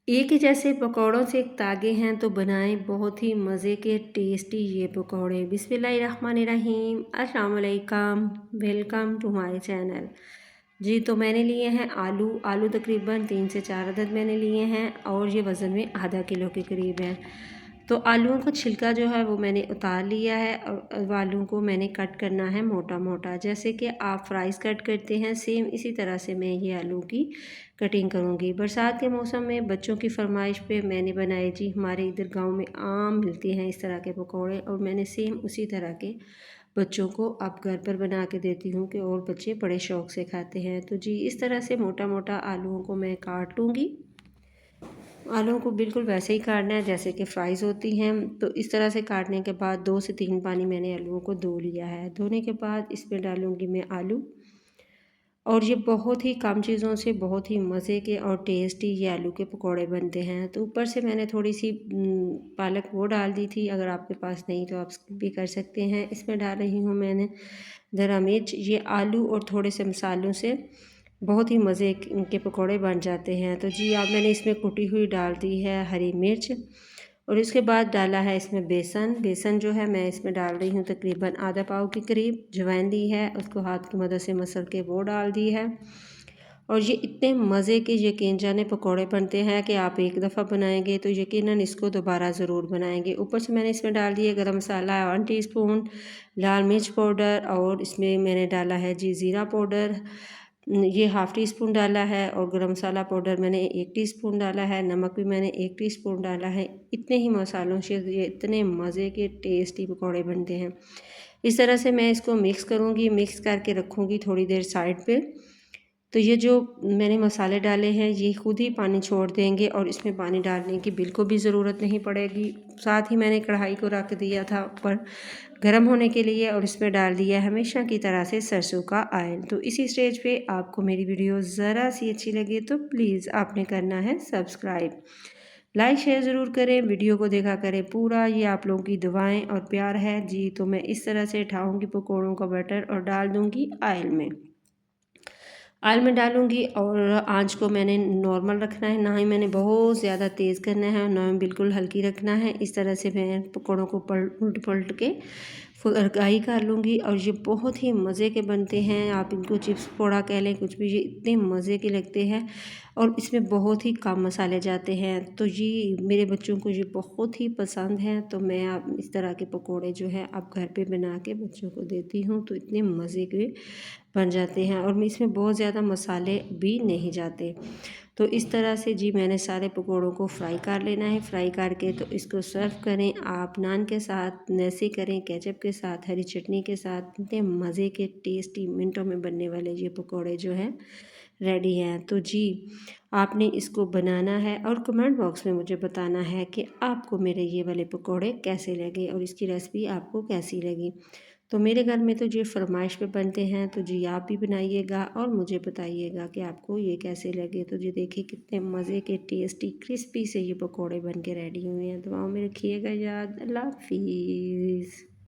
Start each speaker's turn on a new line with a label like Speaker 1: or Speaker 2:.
Speaker 1: एक ही जैसे पकौड़ों से तागे हैं तो बनाएं बहुत ही मज़े के टेस्टी ये पकौड़े। बिस्मिल्लाहिर्रहमानिर्रहीम, अस्सलाम वालेकुम, वेलकम टू माय चैनल। जी तो मैंने लिए हैं आलू तकरीबन 3 से 4 अदद मैंने लिए हैं और ये वज़न में आधा किलो के करीब है। तो आलूओं को छिलका जो है वो मैंने उतार लिया है और आलूओं को मैंने कट करना है मोटा मोटा, जैसे कि आप फ्राइज़ कट करते हैं सेम इसी तरह से मैं ये आलू की कटिंग करूँगी। बरसात के मौसम में बच्चों की फरमाइश पे मैंने बनाए जी, हमारे इधर गांव में आम मिलते हैं इस तरह के पकौड़े और मैंने सेम उसी तरह के बच्चों को अब घर पर बना के देती हूँ कि और बच्चे बड़े शौक़ से खाते हैं। तो जी इस तरह से मोटा मोटा आलूओं को मैं काट लूँगी। आलूओं को बिल्कुल वैसे ही काटना है जैसे कि फ्राइज़ होती हैं। तो इस तरह से काटने के बाद 2 से 3 पानी मैंने आलूओं को धो लिया है। धोने के बाद इसमें डालूँगी मैं आलू और ये बहुत ही कम चीज़ों से बहुत ही मज़े के और टेस्टी ये आलू के पकौड़े बनते हैं। तो ऊपर से मैंने थोड़ी सी पालक वो डाल दी थी, अगर आपके पास नहीं तो आप स्किप भी कर सकते हैं। इसमें डाल रही हूँ मैंने ज़रा मिर्च। ये आलू और थोड़े से मसालों से बहुत ही मज़े के पकौड़े बन जाते हैं। तो जी अब मैंने इसमें कुटी हुई डाल दी है हरी मिर्च और इसके बाद डाला है इसमें बेसन जो है मैं इसमें डाल रही हूँ तकरीबन आधा पाव के करीब। अजवाइन ली है, उसको हाथ की मदद से मसल के वो डाल दी है। और ये इतने मज़े के यकीन जाने पकौड़े बनते हैं कि आप एक दफ़ा बनाएंगे तो यकीनन इसको दोबारा ज़रूर बनाएंगे। ऊपर से मैंने इसमें डाल दिया गरम मसाला 1 टीस्पून, लाल मिर्च पाउडर और इसमें मैंने डाला है जी ज़ीरा पाउडर, ये हाफ़ टी स्पून डाला है और गरम मसाला पाउडर मैंने 1 टीस्पून डाला है, नमक भी मैंने 1 टीस्पून डाला है। इतने ही मसालों से ये इतने मज़े के टेस्टी पकौड़े बनते हैं। इस तरह से मैं इसको मिक्स करूँगी, मिक्स करके रखूँगी थोड़ी देर साइड पे। तो ये जो मैंने मसाले डाले हैं ये खुद ही पानी छोड़ देंगे और इसमें पानी डालने की बिल्कुल भी ज़रूरत नहीं पड़ेगी। साथ ही मैंने कढ़ाई को रख दिया था ऊपर गर्म होने के लिए और इसमें डाल दिया हमेशा की तरह से सरसों का ऑयल। तो इसी स्टेज पे आपको मेरी वीडियो ज़रा सी अच्छी लगे तो प्लीज़ आपने करना है सब्सक्राइब, लाइक शेयर ज़रूर करें, वीडियो को देखा करें पूरा। ये आप लोगों की दुआएं और प्यार है जी। तो मैं इस तरह से उठाऊँगी पकौड़ों का बैटर और डाल दूँगी ऑयल में। ऑयल में डालूँगी और आंच को मैंने नॉर्मल रखना है, ना ही मैंने बहुत ज़्यादा तेज़ करना है और ना ही बिल्कुल हल्की रखना है। इस तरह से मैं पकौड़ों को उलट पलट के फ्राई कर लूँगी और ये बहुत ही मज़े के बनते हैं। आप इनको चिप्स पकौड़ा कह लें कुछ भी, ये इतने मज़े के लगते हैं और इसमें बहुत ही कम मसाले जाते हैं। तो ये मेरे बच्चों को ये बहुत ही पसंद है। तो मैं अब इस तरह के पकौड़े जो है अब घर पे बना के बच्चों को देती हूँ तो इतने मज़े के बन जाते हैं और इसमें बहुत ज़्यादा मसाले भी नहीं जाते। तो इस तरह से जी मैंने सारे पकौड़ों को फ्राई कर लेना है। फ्राई करके तो इसको सर्व करें आप नान के साथ, ऐसे करें केचप के साथ, हरी चटनी के साथ। इतने मज़े के टेस्टी मिनटों में बनने वाले ये पकौड़े जो हैं रेडी हैं। तो जी आपने इसको बनाना है और कमेंट बॉक्स में मुझे बताना है कि आपको मेरे ये वाले पकौड़े कैसे लगे और इसकी रेसिपी आपको कैसी लगी। तो मेरे घर में तो ये फरमाइश पे बनते हैं तो जी आप भी बनाइएगा और मुझे बताइएगा कि आपको ये कैसे लगे। तो जी देखिए कितने मज़े के टेस्टी क्रिस्पी से ये पकौड़े बन के रेडी हुए हैं। दुआओं में रखिएगा याद। अल्लाह हाफिज़।